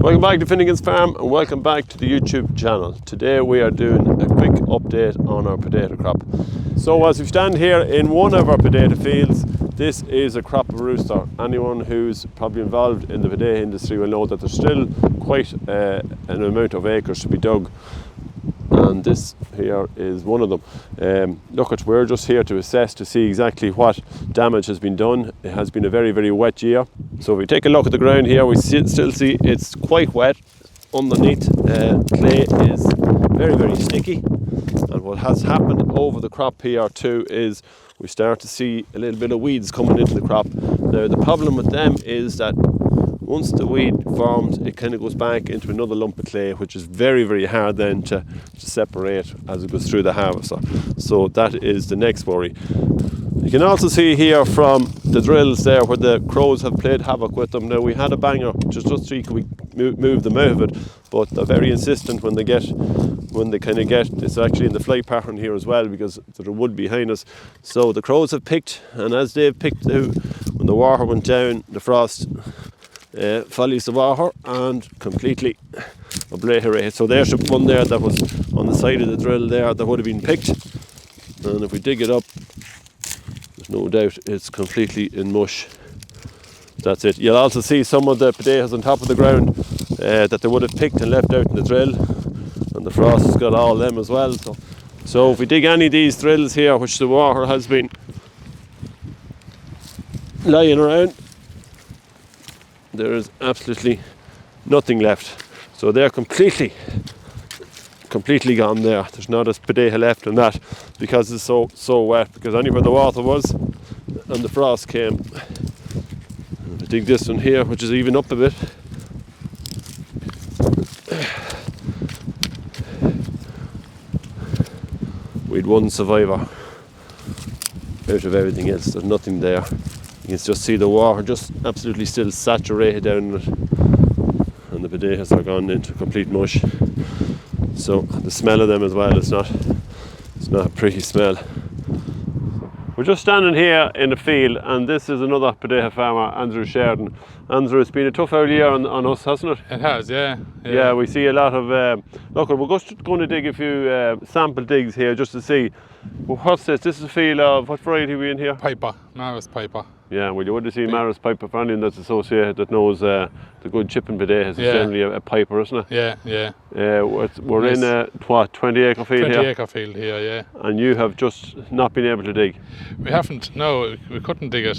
Welcome back to Finnegan's Farm and welcome back to the YouTube channel. Today we are doing a quick update on our potato crop. So as we stand here in one of our potato fields, this is a crop of rooster. Anyone who's probably involved in the potato industry will know that there's still quite an amount of acres to be dug, and this here is one of them. We're just here to assess to see exactly what damage has been done. It has been a very, very wet year. So if we take a look at the ground here, we still see it's quite wet underneath. Clay is very, very sticky. And what has happened over the crop here too is we start to see a little bit of weeds coming into the crop. Now the problem with them is that once the weed forms, it kind of goes back into another lump of clay, which is very, very hard then to separate as it goes through the harvester. So that is the next worry. You can also see here from the drills there where the crows have played havoc with them. Now we had a banger just to see could we move them out of it, but they're very insistent when they kind of get, it's actually in the flight pattern here as well because there's a wood behind us. So the crows have picked, and as they've picked out, when the water went down, the frost follows the water and completely obliterated. So there's one there that was on the side of the drill there that would have been picked, and if we dig it up, there's no doubt it's completely in mush. That's it. You'll also see some of the potatoes on top of the ground that they would have picked and left out in the drill, and the frost has got all them as well. So if we dig any of these drills here, which the water has been lying around, there is absolutely nothing left. So they're completely gone there. There's not a potato left in that because it's so wet, because anywhere the water was and the frost came. And I dig this one here, which is even up a bit. We'd one survivor out of everything else. There's nothing there. You can just see the water just absolutely still saturated down in it, and the potatoes are gone into complete mush. So the smell of them as well, it's not a pretty smell. We're just standing here in the field, and this is another potato farmer, Andrew Sheridan. Andrew, it's been a tough old year on us, hasn't it? It has, yeah. Yeah, we see a lot of, look, we're just going to dig a few sample digs here just to see. Well, what's this? This is a field of, what variety are we in here? Piper, Maris Piper. Yeah, well, you would have seen Maris Piper for anyone that's associated that knows the good chipping potatoes. It's generally a Piper, isn't it? Yeah. We're in a 20 acre field here? 20 acre field here, yeah. And you have just not been able to dig? We haven't, no, we couldn't dig it.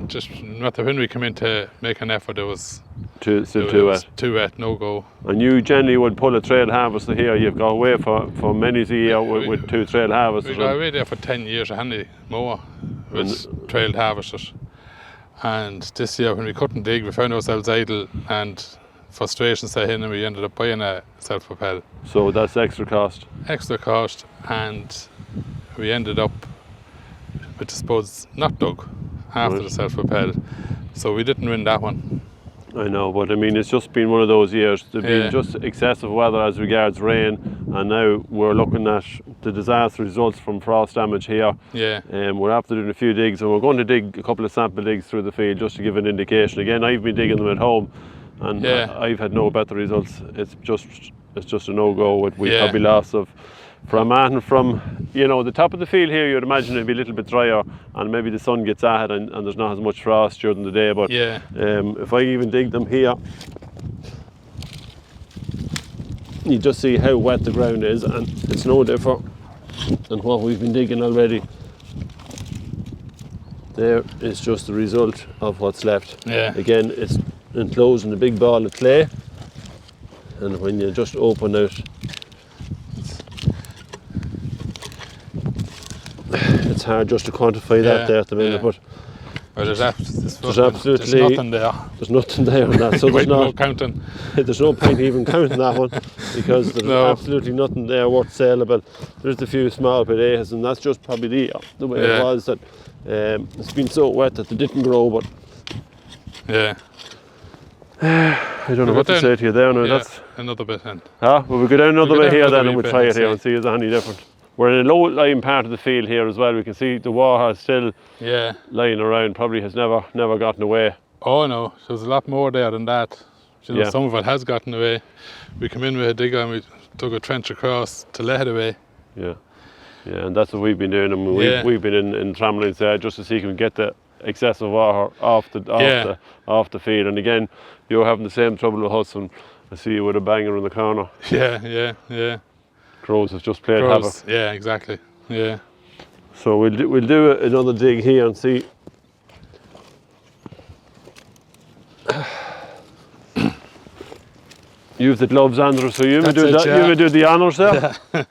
Just when we came in to make an effort, it was too wet. Too wet, no go. And you generally would pull a trail harvester here. You've got away for many a year with two trail harvesters. We got away there for 10 years, a handy mower with trail harvesters. And this year when we couldn't dig, we found ourselves idle and frustration set in, and we ended up buying a self-propel. So that's extra cost? Extra cost, and we ended up with, I suppose, not dug after the self-propel. So we didn't win that one. I know, but I mean, it's just been one of those years. There's been just excessive weather as regards rain, and now we're looking at the disaster results from frost damage here. Yeah. We're after doing a few digs, and we're going to dig a couple of sample digs through the field just to give an indication. Again, I've been digging them at home, and I've had no better results. It's just a no-go. We've probably loss of from the top of the field here. You'd imagine it'd be a little bit drier, and maybe the sun gets at it, and there's not as much frost during the day. But if I even dig them here, you just see how wet the ground is, and it's no different than what we've been digging already. There is just the result of what's left. Yeah. Again, it's enclosed in a big ball of clay, and when you just open out, it's hard just to quantify that there at the minute, but there's absolutely nothing there. There's nothing there on that, so there's no counting. There's no point even counting that one because there's absolutely nothing there worth saleable. There's a few small potatoes, and that's just probably the way it was, that it's been so wet that they didn't grow. But I don't know what to say to you there now. That's another bit then. Well, we'll go down another bit here then, and we'll try it here and see is there any different. We're in a low-lying part of the field here as well. We can see the water is still lying around. Probably has never gotten away. Oh no, there's a lot more there than that. You know, some of it has gotten away. We come in with a digger and we dug a trench across to let it away. Yeah, and that's what we've been doing. I mean, we've been in tramlines there just to see if we can get the excessive water off the feed. And again, you're having the same trouble with us, and I see you with a banger in the corner. Yeah. Crows have just played havoc. Yeah, exactly. Yeah. So we'll do another dig here and see. Use the gloves, Andrew, so you may do the honours there. Yeah.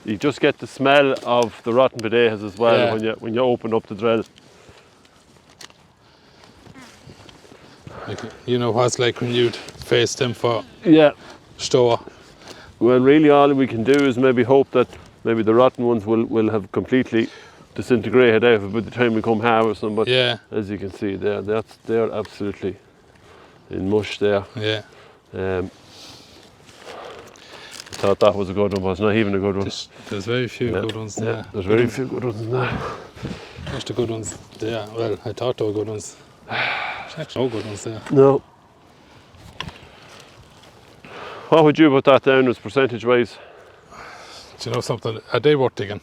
You just get the smell of the rotten potatoes as well when you open up the drill. Like, you know what it's like when you'd face them for store. Well, really all we can do is maybe hope that maybe the rotten ones will have completely disintegrated out by the time we come harvest them. But as you can see there, they're absolutely in mush there. Yeah. I thought that was a good one, but it's not even a good one. There's very few good ones there. Yeah, there's very few good ones in there. There's the good ones there. Well, I thought there were good ones. There's actually no good ones there. No. What would you put that down as percentage-wise? Do you know something? A day worth digging.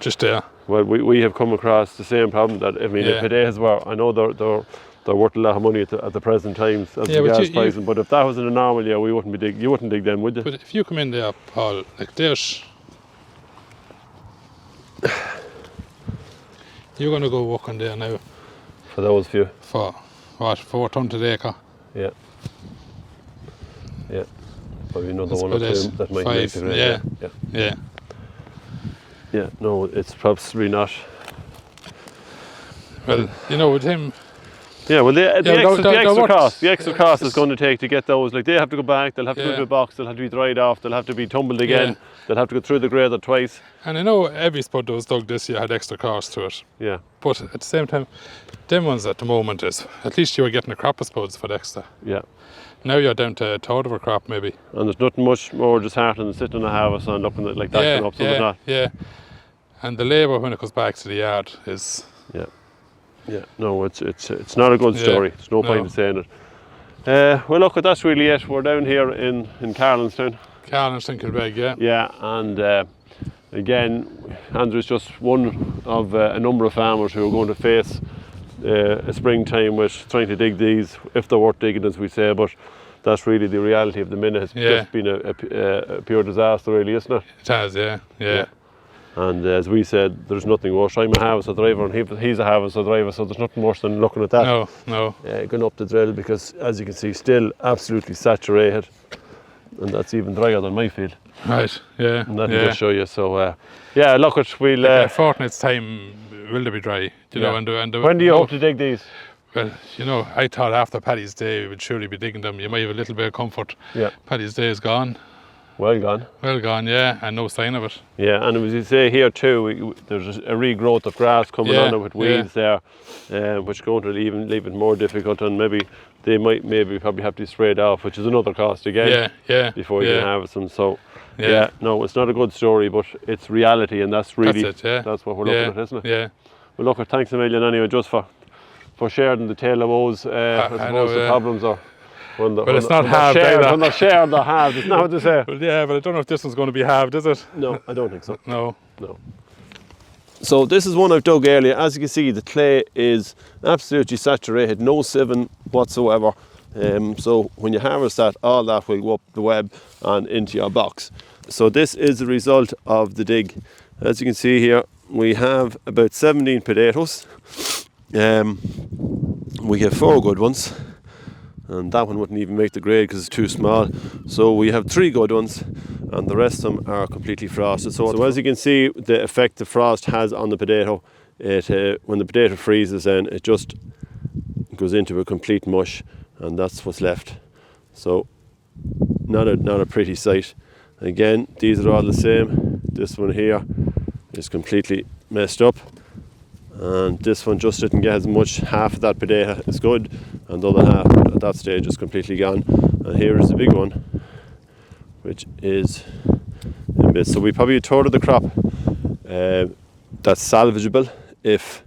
Just there. Well, we have come across the same problem that, I mean, the potatoes were, I know they're worth a lot of money at the present times as the gas pricing, but if that was in a normal year, you wouldn't dig them, would you? But if you come in there, Paul, like there's... You're going to go walking there now. For those few. For what, 4 tonnes an acre? Yeah. Probably another one or two that might make the grade. Yeah, no, it's probably not. Well, you know, with him... Yeah, well, the extra cost is going to take to get those. Like, they have to go back, they'll have to go to a box, they'll have to be dried off, they'll have to be tumbled again, they'll have to go through the grader twice. And I know every spud that was dug this year had extra cost to it. Yeah. But at the same time, them ones at the moment is, at least you were getting a crop of spuds for the extra. Yeah. Now you're down to a third of a crop maybe. And there's nothing much more disheartening than sitting in a harvest and looking at like that going up, so there's not. Yeah. And the labour when it goes back to the yard is... Yeah, no, it's not a good story. There's no point in saying it. Well, look, that's really it. We're down here in Carlinstown. Carlinstown, Kilbeg, yeah. Yeah, and again, Andrew's just one of a number of farmers who are going to face a springtime with trying to dig these, if they're worth digging, as we say, but that's really the reality of the minute. It's just been a pure disaster, really, isn't it? It has, yeah. And as we said, there's nothing worse. I'm a harvester driver and he's a harvester driver, so there's nothing worse than looking at that. No. Going up the drill, because as you can see, still absolutely saturated, and that's even drier than my field. Right, yeah. And that'll just show you. So, look, we'll... a fortnight's time, will they be dry? You know, and when do you hope to dig these? Well, you know, I thought after Paddy's Day we would surely be digging them. You might have a little bit of comfort. Yeah. Paddy's Day is gone. Well gone. Well gone, yeah, and no sign of it. Yeah, and as you say here too, there's a regrowth of grass coming on it with weeds there, which is going to leave it more difficult, and maybe they might probably have to be sprayed off, which is another cost again. Before you can harvest them. So no, it's not a good story, but it's reality, and that's really that's what we're looking at, isn't it? Yeah. Well, look, thanks a million anyway, just for sharing the tale of woes. I suppose the problems are. When it's not halved either. When they're shared, they're halved. Isn't that what they say? Well, yeah, but I don't know if this one's going to be halved, is it? No, I don't think so. No. So this is one I've dug earlier. As you can see, the clay is absolutely saturated, no sieving whatsoever. So when you harvest that, all that will go up the web and into your box. So this is the result of the dig. As you can see here, we have about 17 potatoes. We have 4 good ones. And that one wouldn't even make the grade because it's too small. So we have 3 good ones, and the rest of them are completely frosted. So as you can see, the effect the frost has on the potato, when the potato freezes, then it just goes into a complete mush, and that's what's left. So not a pretty sight. Again, these are all the same. This one here is completely messed up, and this one just didn't get as much. Half of that potato is good, and the other half at that stage is completely gone. And here is the big one, which is in bits. So we probably a third of the crop that's salvageable if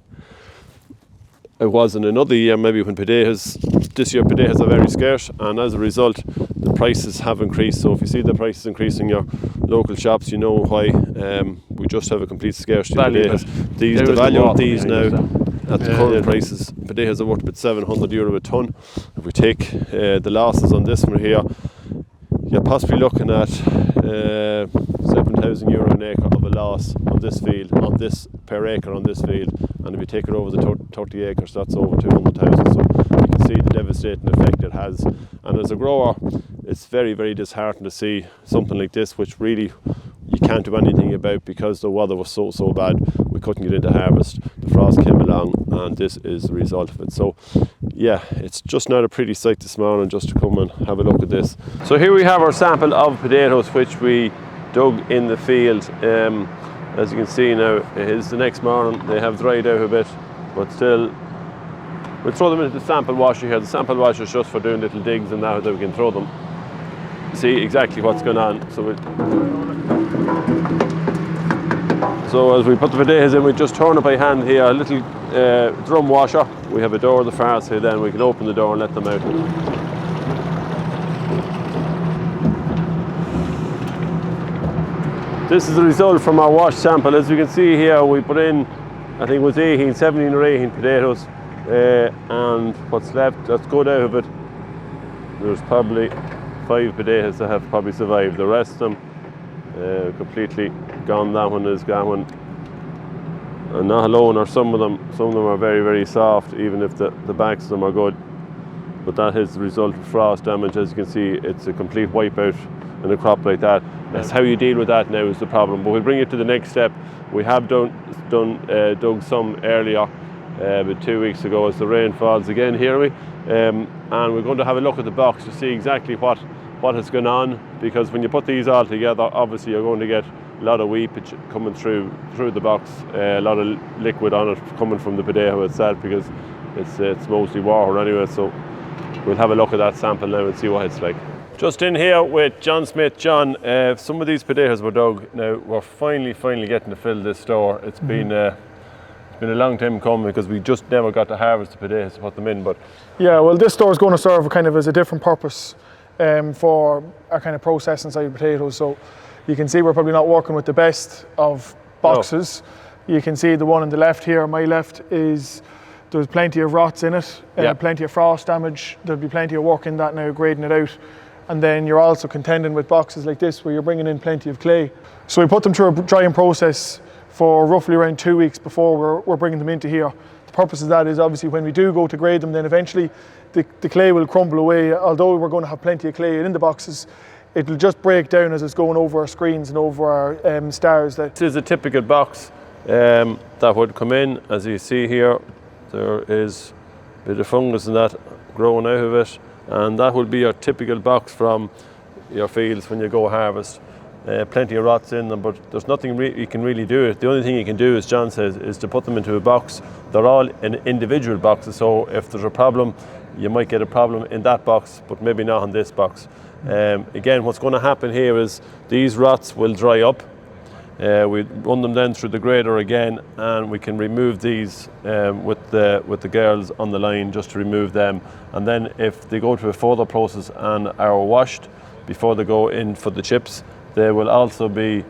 it was in another year, maybe when potatoes this year potatoes are very scarce, and as a result the prices have increased. So if you see the prices increase in your local shops, you know why. We just have a complete scarcity of potatoes. The value of these now at the current prices, potatoes are worth about €700 a tonne. If we take the losses on this one here, you're possibly looking at €7,000 an acre of a loss on this field, per acre on this field. And if you take it over the 30 acres, that's over 200,000. So you can see the devastating effect it has. And as a grower, it's very, very disheartening to see something like this, which really you can't do anything about because the weather was so bad. We couldn't get into harvest. The frost came along, and this is the result of it. So yeah, it's just not a pretty sight this morning just to come and have a look at this. So here we have our sample of potatoes which we dug in the field. As you can see now, it is the next morning. They have dried out a bit, but still, we'll throw them into the sample washer here. The sample washer is just for doing little digs and that we can throw them. See exactly what's going on. So as we put the potatoes in, we just turn it by hand here, a little drum washer. We have a door at the far side, then we can open the door and let them out. This is the result from our wash sample. As you can see here, we put in, I think it was 17 or 18 potatoes, and what's left, that's good out of it, there's probably 5 potatoes that have probably survived. The rest of them completely gone. That one is gone. And not alone are some of them are very, very soft, even if the backs of them are good. But that is the result of frost damage. As you can see, it's a complete wipeout in a crop like that. That's how you deal with that now is the problem. But we'll bring it to the next step. We have dug some earlier, about 2 weeks ago, as the rain falls again, hear me? And we're going to have a look at the box to see exactly what has gone on, because when you put these all together, obviously you're going to get a lot of weepage coming through the box, a lot of liquid on it coming from the potato itself, because it's mostly water anyway. So we'll have a look at that sample now and see what it's like. Just in here with John Smith. John, some of these potatoes were dug. Now we're finally getting to fill this store. It's been a long time coming because we just never got to harvest the potatoes to put them in. But yeah, well, this store is going to serve kind of as a different purpose for our kind of processing side of potatoes. So you can see we're probably not working with the best of boxes. No. You can see the one on the left here, my left, is there's plenty of rots in it, plenty of frost damage. There'll be plenty of work in that now, grading it out. And then you're also contending with boxes like this where you're bringing in plenty of clay. So we put them through a drying process for roughly around 2 weeks before we're bringing them into here. The purpose of that is obviously when we do go to grade them, then eventually the clay will crumble away. Although we're going to have plenty of clay in the boxes, it'll just break down as it's going over our screens and over our stars. This is a typical box that would come in. As you see here, there is a bit of fungus and that growing out of it. And that will be your typical box from your fields when you go harvest. Plenty of rots in them, but there's nothing you can really do. The only thing you can do, as John says, is to put them into a box. They're all in individual boxes, so if there's a problem, you might get a problem in that box, but maybe not in this box. Again, what's going to happen here is these rots will dry up. We run them then through the grader again, and we can remove these with the girls on the line, just to remove them. And then if they go to a further process and are washed before they go in for the chips, there will also be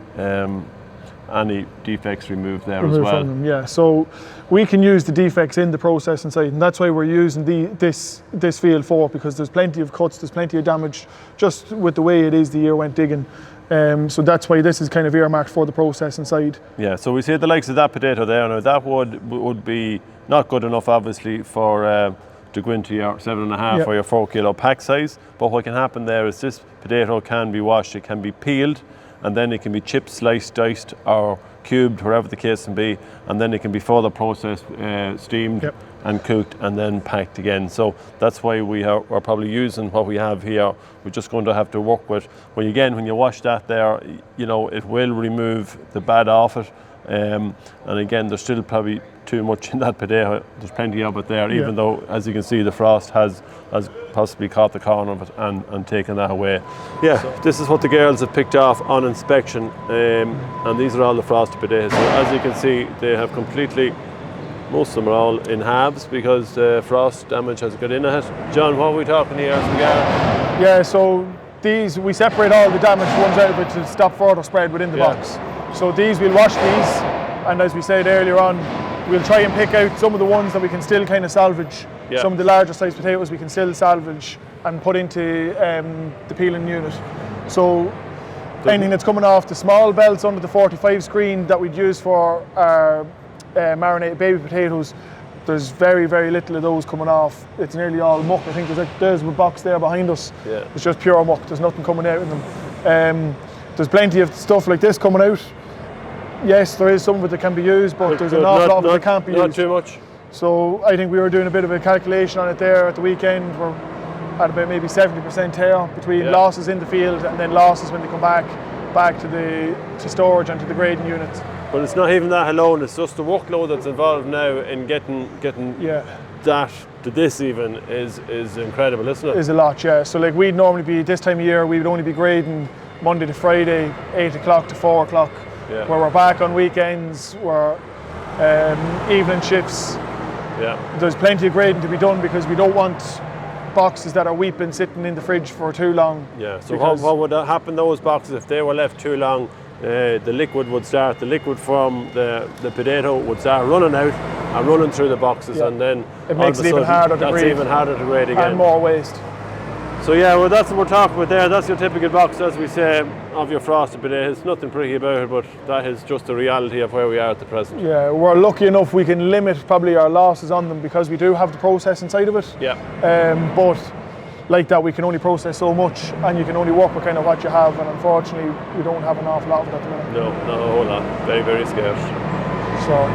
any defects removed there as well. From them, yeah. So we can use the defects in the processing side, and that's why we're using this field for, because there's plenty of cuts, there's plenty of damage just with the way it is the year went digging. So that's why this is kind of earmarked for the processing side. Yeah, so we see the likes of that potato there. Now that would be not good enough, obviously, for to go into your 7.5 or your 4 kilo pack size. But what can happen there is this potato can be washed, it can be peeled, and then it can be chipped, sliced, diced, or cubed, wherever the case can be, and then it can be further processed, steamed and cooked, and then packed again. So that's why we're probably using what we have here. We're just going to have to work with, when you wash that there, you know, it will remove the bad off it. And again, there's still probably too much in that potato. There's plenty of it there, even though, as you can see, the frost has possibly caught the corner of it and taken that away. Yeah, so this is what the girls have picked off on inspection, and these are all the frosted potatoes. So as you can see, they have completely Most of them are all in halves because frost damage has got in it. John, what are we talking here as regards? Yeah, so these, we separate all the damaged ones out of it to stop further spread within the box. So these, we'll wash these, and as we said earlier on, we'll try and pick out some of the ones that we can still kind of salvage. Yeah. Some of the larger sized potatoes we can still salvage and put into the peeling unit. So anything that's coming off the small belts under the 45 screen that we'd use for our marinated baby potatoes, there's very, very little of those coming off. It's nearly all muck. I think there's a box there behind us. Yeah. It's just pure muck. There's nothing coming out in them. There's plenty of stuff like this coming out. Yes, there is some of it that can be used, but there's an awful lot of it that can't be used. Not too much. So I think we were doing a bit of a calculation on it there at the weekend. We're at about maybe 70% here between losses in the field and then losses when they come back to storage and to the grading unit. But it's not even that alone, it's just the workload that's involved now in getting that to this even is incredible, isn't it? Is a lot, yeah. So like we'd normally be, this time of year, we would only be grading Monday to Friday, 8 o'clock to 4 o'clock. Yeah. Where we're back on weekends, we're evening shifts. Yeah. There's plenty of grading to be done because we don't want boxes that are weeping sitting in the fridge for too long. Yeah, so what would happen those boxes if they were left too long? The liquid from the potato would start running out and running through the boxes, and then it makes it even harder to grade. That's even harder to grade again. And more waste. So yeah, well that's what we're talking about there. That's your typical box, as we say, of your frosted potatoes. Nothing pretty about it, but that is just the reality of where we are at the present. Yeah, we're lucky enough we can limit probably our losses on them because we do have the process inside of it. Yeah. But like that, we can only process so much, and you can only work with kind of what you have. And unfortunately, we don't have an awful lot of it at the minute. No, not a whole lot. Very, very scarce. So.